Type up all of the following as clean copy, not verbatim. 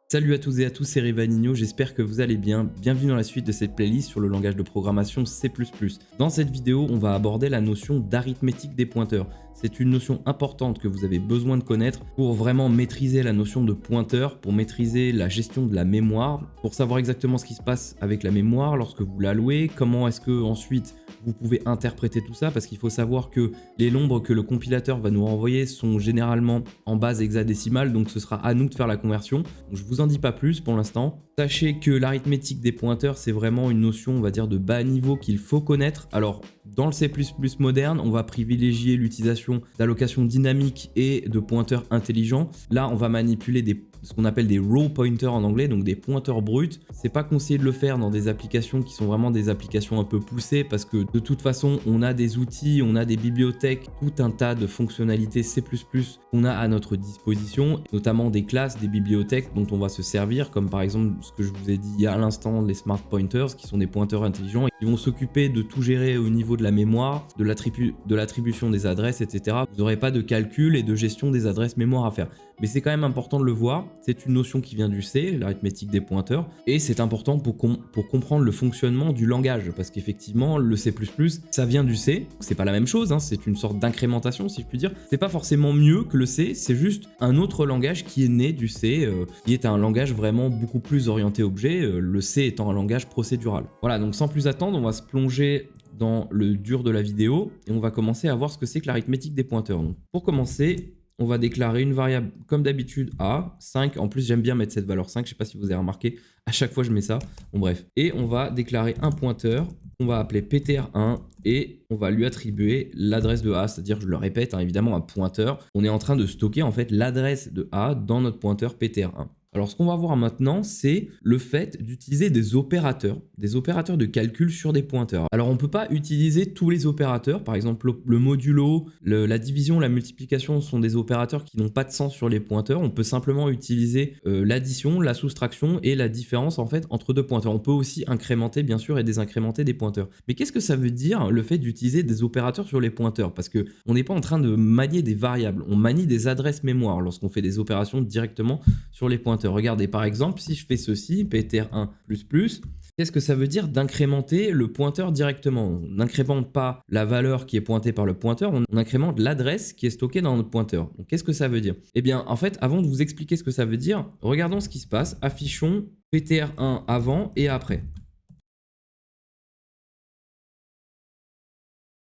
Salut à tous et à tous, c'est Rivanino, j'espère que vous allez bien. Bienvenue dans la suite de cette playlist sur le langage de programmation C++. Dans cette vidéo, on va aborder la notion d'arithmétique des pointeurs. C'est une notion importante que vous avez besoin de connaître pour vraiment maîtriser la notion de pointeur, pour maîtriser la gestion de la mémoire, pour savoir exactement ce qui se passe avec la mémoire lorsque vous l'allouez, comment est-ce que ensuite vous pouvez interpréter tout ça, parce qu'il faut savoir que les nombres que le compilateur va nous renvoyer sont généralement en base hexadécimale, donc ce sera à nous de faire la conversion. Donc je vous en dis pas plus pour l'instant. Sachez que l'arithmétique des pointeurs, c'est vraiment une notion, on va dire, de bas niveau qu'il faut connaître. Alors, dans le C++ moderne, on va privilégier l'utilisation d'allocations dynamiques et de pointeurs intelligents. Là, on va manipuler ce qu'on appelle des raw pointers en anglais, donc des pointeurs bruts. C'est pas conseillé de le faire dans des applications qui sont vraiment des applications un peu poussées parce que de toute façon, on a des outils, on a des bibliothèques, tout un tas de fonctionnalités C++ qu'on a à notre disposition, notamment des classes, des bibliothèques dont on va se servir, comme par exemple ce que je vous ai dit à l'instant, les smart pointers, qui sont des pointeurs intelligents et qui vont s'occuper de tout gérer au niveau de la mémoire, de l'attribution des adresses, etc. Vous n'aurez pas de calcul et de gestion des adresses mémoire à faire. Mais c'est quand même important de le voir, c'est une notion qui vient du C, l'arithmétique des pointeurs, et c'est important pour comprendre le fonctionnement du langage, parce qu'effectivement, le C++, ça vient du C, c'est pas la même chose, hein, c'est une sorte d'incrémentation, si je puis dire. C'est pas forcément mieux que le C, c'est juste un autre langage qui est né du C, qui est un langage vraiment beaucoup plus orienté objet, le C étant un langage procédural. Voilà, donc sans plus attendre, on va se plonger dans le dur de la vidéo, et on va commencer à voir ce que c'est que l'arithmétique des pointeurs. Donc, pour commencer, on va déclarer une variable comme d'habitude A, 5. En plus, j'aime bien mettre cette valeur 5. Je ne sais pas si vous avez remarqué, à chaque fois je mets ça. Bon bref. Et on va déclarer un pointeur qu'on va appeler ptr1 et on va lui attribuer l'adresse de A, c'est-à-dire, je le répète, hein, évidemment un pointeur. On est en train de stocker en fait l'adresse de A dans notre pointeur ptr1. Alors, ce qu'on va voir maintenant, c'est le fait d'utiliser des opérateurs de calcul sur des pointeurs. Alors, on ne peut pas utiliser tous les opérateurs. Par exemple, le modulo, la division, la multiplication sont des opérateurs qui n'ont pas de sens sur les pointeurs. On peut simplement utiliser l'addition, la soustraction et la différence en fait entre deux pointeurs. On peut aussi incrémenter, bien sûr, et désincrémenter des pointeurs. Mais qu'est-ce que ça veut dire, le fait d'utiliser des opérateurs sur les pointeurs? Parce qu'on n'est pas en train de manier des variables. On manie des adresses mémoire lorsqu'on fait des opérations directement sur les pointeurs. Regardez, par exemple, si je fais ceci, ptr1++, qu'est-ce que ça veut dire d'incrémenter le pointeur directement? On n'incrémente pas la valeur qui est pointée par le pointeur, on incrémente l'adresse qui est stockée dans notre pointeur. Donc, qu'est-ce que ça veut dire? Eh bien, en fait, avant de vous expliquer ce que ça veut dire, regardons ce qui se passe. Affichons ptr1 avant et après.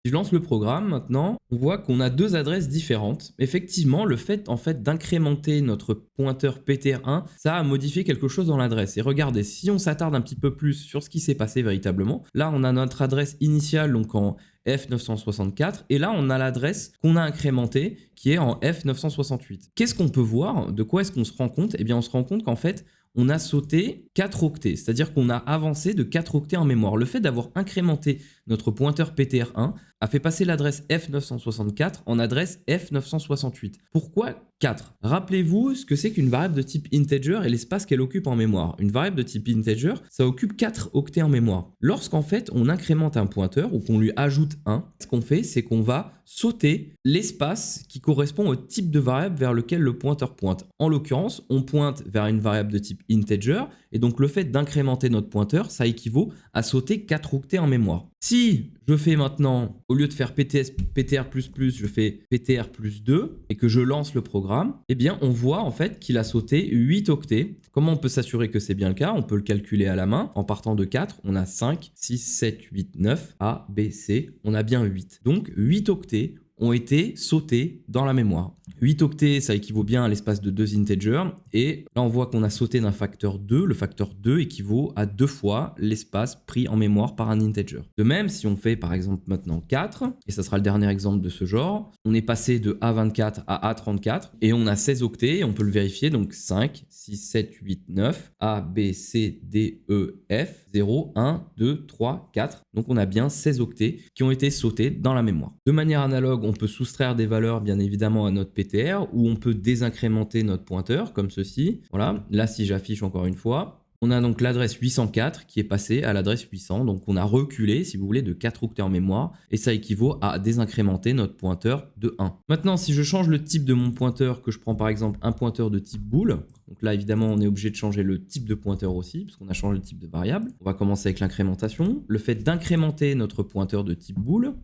Si je lance le programme maintenant, on voit qu'on a deux adresses différentes. Effectivement, le fait d'incrémenter notre pointeur ptr1, ça a modifié quelque chose dans l'adresse. Et regardez, si on s'attarde un petit peu plus sur ce qui s'est passé véritablement, là on a notre adresse initiale donc en F964 et là on a l'adresse qu'on a incrémentée qui est en F968. Qu'est-ce qu'on peut voir? De quoi est-ce qu'on se rend compte? Eh bien on se rend compte qu'en fait on a sauté 4 octets, c'est-à-dire qu'on a avancé de 4 octets en mémoire. Le fait d'avoir incrémenté notre pointeur ptr1 a fait passer l'adresse F964 en adresse F968. Pourquoi 4? Rappelez-vous ce que c'est qu'une variable de type integer et l'espace qu'elle occupe en mémoire. Une variable de type integer, ça occupe 4 octets en mémoire. Lorsqu'en fait on incrémente un pointeur ou qu'on lui ajoute 1, ce qu'on fait, c'est qu'on va sauter l'espace qui correspond au type de variable vers lequel le pointeur pointe. En l'occurrence, on pointe vers une variable de type integer et donc le fait d'incrémenter notre pointeur, ça équivaut à sauter 4 octets en mémoire. Si je fais maintenant, au lieu de faire ptr++, je fais ptr+2 et que je lance le programme, eh bien on voit en fait qu'il a sauté 8 octets. Comment on peut s'assurer que c'est bien le cas? On peut le calculer à la main. En partant de 4, on a 5, 6, 7, 8, 9, A, B, C. On a bien 8. Donc 8 octets ont été sautés dans la mémoire. 8 octets, ça équivaut bien à l'espace de 2 integers. Et là, on voit qu'on a sauté d'un facteur 2. Le facteur 2 équivaut à 2 fois l'espace pris en mémoire par un integer. De même, si on fait par exemple maintenant 4, et ça sera le dernier exemple de ce genre, on est passé de A24 à A34 et on a 16 octets et on peut le vérifier. Donc 5, 6, 7, 8, 9, A, B, C, D, E, F, 0, 1, 2, 3, 4. Donc on a bien 16 octets qui ont été sautés dans la mémoire. De manière analogue, on peut soustraire des valeurs bien évidemment à notre PTR ou on peut désincrémenter notre pointeur comme ceci. Voilà, là si j'affiche encore une fois, On a donc l'adresse 804 qui est passée à l'adresse 800. Donc on a reculé, si vous voulez, de 4 octets en mémoire. Et ça équivaut à désincrémenter notre pointeur de 1. Maintenant, si je change le type de mon pointeur, que je prends par exemple un pointeur de type bool, donc là évidemment on est obligé de changer le type de pointeur aussi, parce qu'on a changé le type de variable. On va commencer avec l'incrémentation. Le fait d'incrémenter notre pointeur de type bool,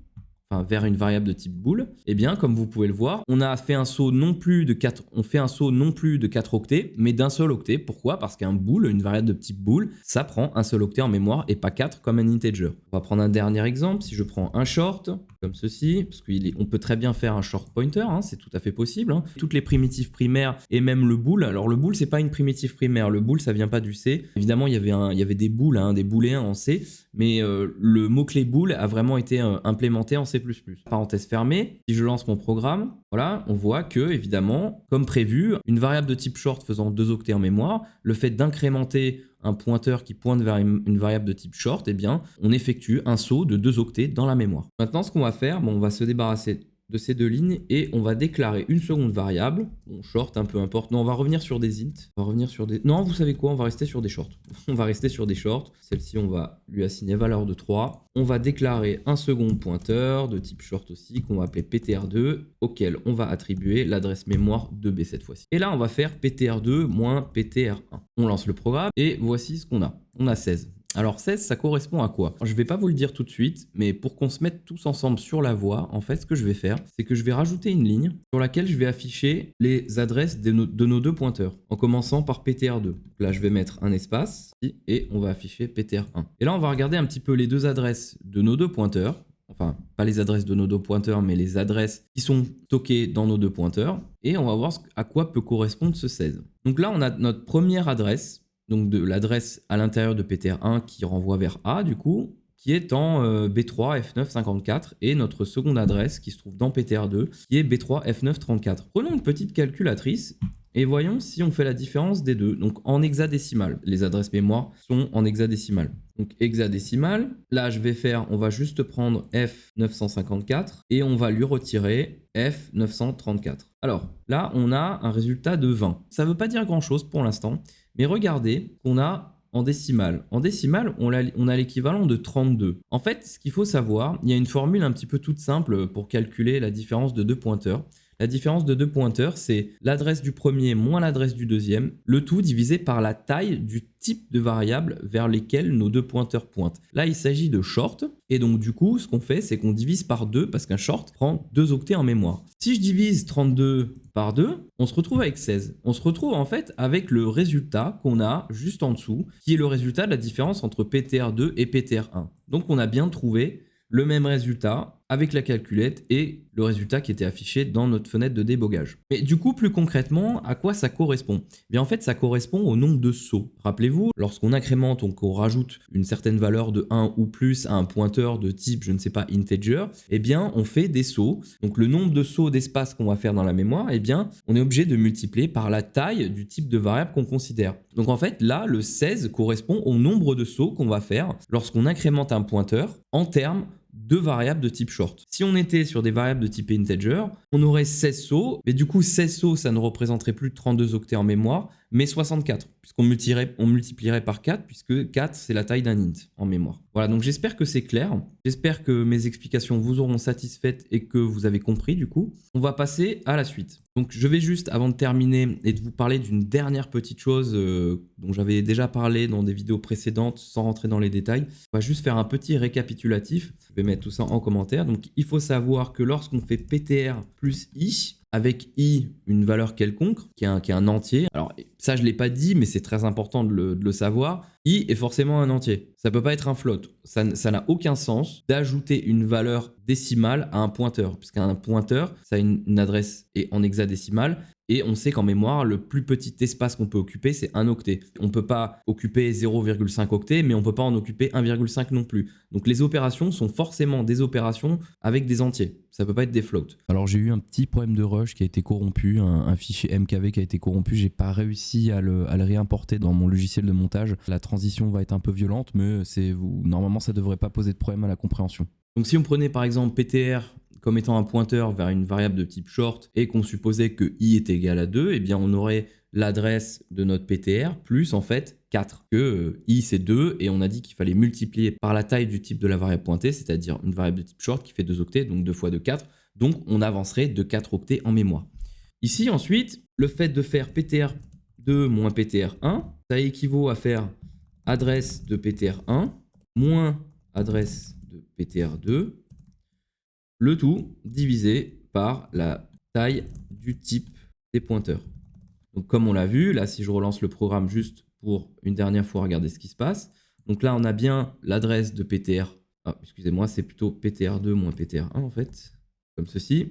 vers une variable de type bool, eh bien, comme vous pouvez le voir, on a fait un saut non plus de 4, on fait un saut non plus de 4 octets, mais d'un seul octet. Pourquoi? Parce qu'un bool, une variable de type bool, ça prend un seul octet en mémoire et pas 4 comme un integer. On va prendre un dernier exemple. Si je prends un short, comme ceci, parce qu'on peut très bien faire un short pointer, hein, c'est tout à fait possible. Hein. Toutes les primitives primaires et même le bool. Alors le bool, c'est pas une primitive primaire. Le bool, ça vient pas du C. Évidemment, il y avait des bools, hein, des booléens en C, mais le mot-clé bool a vraiment été implémenté en C++. Parenthèse fermée, si je lance mon programme, voilà, on voit que, évidemment, comme prévu, une variable de type short faisant 2 octets en mémoire, le fait d'incrémenter un pointeur qui pointe vers une variable de type short, eh bien, on effectue un saut de 2 octets dans la mémoire. Maintenant, ce qu'on va faire, on va se débarrasser de ces deux lignes et on va déclarer une seconde variable, bon, short, peu importe. Non, on va revenir sur des int, on va revenir sur des... Non, vous savez quoi, on va rester sur des shorts. On va rester sur des shorts. Celle-ci, on va lui assigner valeur de 3. On va déclarer un second pointeur de type short aussi, qu'on va appeler ptr2, auquel on va attribuer l'adresse mémoire 2b cette fois-ci. Et là, on va faire ptr2 moins ptr1. On lance le programme et voici ce qu'on a. On a 16. Alors 16, ça correspond à quoi? Je ne vais pas vous le dire tout de suite, mais pour qu'on se mette tous ensemble sur la voie, en fait, ce que je vais faire, c'est que je vais rajouter une ligne sur laquelle je vais afficher les adresses de nos deux pointeurs, en commençant par ptr2. Là, je vais mettre un espace et on va afficher ptr1. Et là, on va regarder un petit peu les deux adresses de nos deux pointeurs. Enfin, pas les adresses de nos deux pointeurs, mais les adresses qui sont stockées dans nos deux pointeurs. Et on va voir à quoi peut correspondre ce 16. Donc là, on a notre première adresse, donc de l'adresse à l'intérieur de ptr1 qui renvoie vers A du coup, qui est en B3 F9 54 et notre seconde adresse qui se trouve dans ptr2 qui est B3 F9 34. Prenons une petite calculatrice et voyons si on fait la différence des deux. Donc en hexadécimal, les adresses mémoire sont en hexadécimal. Donc hexadécimal, là on va juste prendre F954 et on va lui retirer F934. Alors là, on a un résultat de 20. Ça ne veut pas dire grand chose pour l'instant, mais regardez qu'on a en décimale. En décimale, on a l'équivalent de 32. En fait, ce qu'il faut savoir, il y a une formule un petit peu toute simple pour calculer la différence de deux pointeurs. La différence de deux pointeurs, c'est l'adresse du premier moins l'adresse du deuxième, le tout divisé par la taille du type de variable vers lesquelles nos deux pointeurs pointent. Là, il s'agit de short, et donc du coup, ce qu'on fait, c'est qu'on divise par 2 parce qu'un short prend 2 octets en mémoire. Si je divise 32 par 2, on se retrouve avec 16. On se retrouve en fait avec le résultat qu'on a juste en dessous, qui est le résultat de la différence entre ptr2 et ptr1. Donc on a bien trouvé le même résultat avec la calculette et le résultat qui était affiché dans notre fenêtre de débogage. Mais du coup, plus concrètement, à quoi ça correspond? Bien en fait, ça correspond au nombre de sauts. Rappelez-vous, lorsqu'on incrémente, donc on rajoute une certaine valeur de 1 ou plus à un pointeur de type, je ne sais pas, integer, eh bien, on fait des sauts. Donc le nombre de sauts d'espace qu'on va faire dans la mémoire, eh bien, on est obligé de multiplier par la taille du type de variable qu'on considère. Donc en fait, là, le 16 correspond au nombre de sauts qu'on va faire lorsqu'on incrémente un pointeur en termes de variables de type short. Si on était sur des variables de type integer, on aurait 16 sauts, mais du coup 16 sauts, ça ne représenterait plus 32 octets en mémoire, mais 64, puisqu'on multiplierait par 4, puisque 4 c'est la taille d'un int en mémoire. Voilà, donc j'espère que c'est clair, j'espère que mes explications vous auront satisfaites et que vous avez compris du coup. On va passer à la suite. Donc je vais juste, avant de terminer et de vous parler d'une dernière petite chose dont j'avais déjà parlé dans des vidéos précédentes sans rentrer dans les détails, on va juste faire un petit récapitulatif. Je vais mettre tout ça en commentaire. Donc il faut savoir que lorsqu'on fait ptr plus i, avec i une valeur quelconque, qui est un entier. Alors ça je ne l'ai pas dit, mais c'est très important de le savoir. I est forcément un entier. Ça ne peut pas être un float. Ça n'a aucun sens d'ajouter une valeur décimale à un pointeur, puisqu'un pointeur, ça a une adresse et en hexadécimale. Et on sait qu'en mémoire, le plus petit espace qu'on peut occuper, c'est 1 octet. On ne peut pas occuper 0,5 octets, mais on ne peut pas en occuper 1,5 non plus. Donc les opérations sont forcément des opérations avec des entiers. Ça ne peut pas être des floats. Alors j'ai eu un petit problème de rush qui a été corrompu, un fichier MKV qui a été corrompu. J'ai pas réussi à le réimporter dans mon logiciel de montage. La transition va être un peu violente, mais normalement ça ne devrait pas poser de problème à la compréhension. Donc si on prenait par exemple ptr comme étant un pointeur vers une variable de type short et qu'on supposait que i est égal à 2, eh bien on aurait l'adresse de notre ptr plus en fait 4, que i c'est 2, et on a dit qu'il fallait multiplier par la taille du type de la variable pointée, c'est-à-dire une variable de type short qui fait 2 octets, donc 2 fois 2, 4, donc on avancerait de 4 octets en mémoire. Ici ensuite, le fait de faire ptr2 moins ptr1, ça équivaut à faire adresse de ptr1 moins adresse de ptr2, le tout divisé par la taille du type des pointeurs. Donc comme on l'a vu, là si je relance le programme juste pour une dernière fois regarder ce qui se passe, donc là on a bien l'adresse de ptr, excusez-moi, c'est plutôt ptr2 moins ptr1 en fait, comme ceci.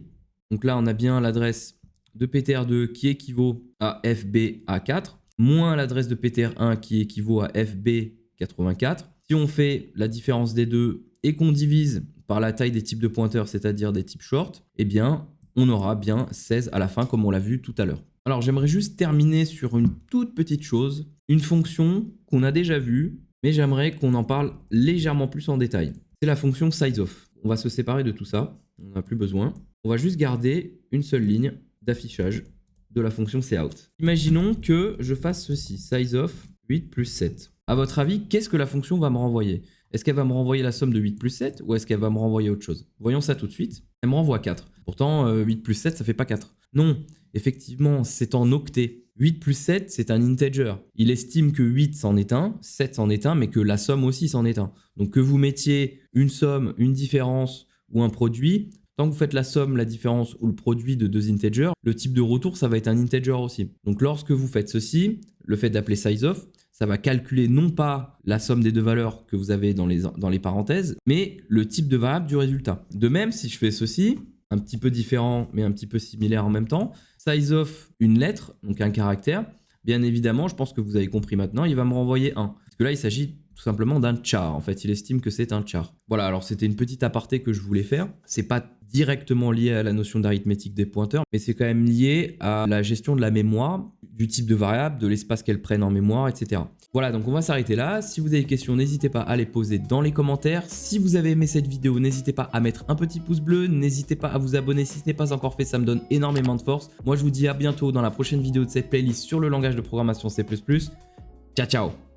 Donc là on a bien l'adresse de ptr2 qui équivaut à fba4, moins l'adresse de ptr1 qui équivaut à fb84. Si on fait la différence des deux et qu'on divise par la taille des types de pointeurs, c'est-à-dire des types short, eh bien on aura bien 16 à la fin comme on l'a vu tout à l'heure. Alors j'aimerais juste terminer sur une toute petite chose, une fonction qu'on a déjà vue, mais j'aimerais qu'on en parle légèrement plus en détail. C'est la fonction sizeOf. On va se séparer de tout ça, on n'en a plus besoin. On va juste garder une seule ligne d'affichage de la fonction cout. Imaginons que je fasse ceci, sizeOf 8 plus 7. À votre avis, qu'est-ce que la fonction va me renvoyer? Est-ce qu'elle va me renvoyer la somme de 8 plus 7 ou est-ce qu'elle va me renvoyer autre chose? Voyons ça tout de suite. Elle me renvoie 4. Pourtant, 8 plus 7, ça fait pas 4. Non, effectivement, c'est en octets. 8 plus 7, c'est un integer. Il estime que 8 c'en est un, 7 c'en est un, mais que la somme aussi c'en est un. Donc que vous mettiez une somme, une différence ou un produit, tant que vous faites la somme, la différence ou le produit de deux integers, le type de retour, ça va être un integer aussi. Donc lorsque vous faites ceci, le fait d'appeler sizeOf, ça va calculer non pas la somme des deux valeurs que vous avez dans les parenthèses, mais le type de variable du résultat. De même, si je fais ceci, un petit peu différent, mais un petit peu similaire en même temps, sizeOf une lettre, donc un caractère, bien évidemment, je pense que vous avez compris maintenant, il va me renvoyer 1. Parce que là, il s'agit tout simplement d'un char. En fait, il estime que c'est un char. Voilà, alors c'était une petite aparté que je voulais faire. C'est pas directement lié à la notion d'arithmétique des pointeurs, mais c'est quand même lié à la gestion de la mémoire, du type de variable, de l'espace qu'elles prennent en mémoire, etc. Voilà, donc on va s'arrêter là. Si vous avez des questions, n'hésitez pas à les poser dans les commentaires. Si vous avez aimé cette vidéo, n'hésitez pas à mettre un petit pouce bleu. N'hésitez pas à vous abonner si ce n'est pas encore fait, ça me donne énormément de force. Moi, je vous dis à bientôt dans la prochaine vidéo de cette playlist sur le langage de programmation C++. Ciao, ciao!